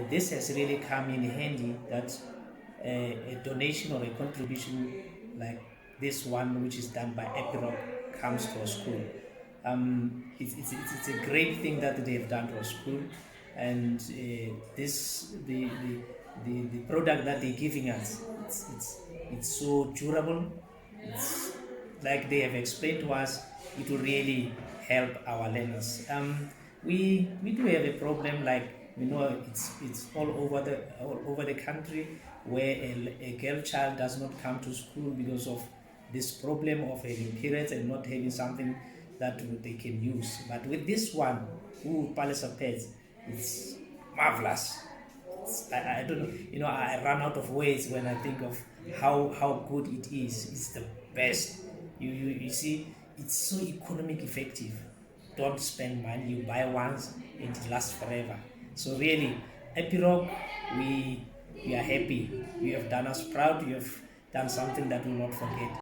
this has really come in handy that a donation or a contribution like this one, which is done by Epiroc, comes to a school. It's a great thing that they've done to a school, and this the product that they're giving us, it's so durable. It's like they have explained to us, it will really help our learners. We do have a problem, like it's all over the country, where a girl child does not come to school because of this problem of having periods and not having something that they can use. But with this one, Palesa Pets, it's marvelous. I don't know, I run out of words when I think of how good it is. It's the best. You see, it's so economic effective. Don't spend money, you buy once and it lasts forever. So really, Epiroc, we are happy. You have done us proud. You have done something that we will not forget.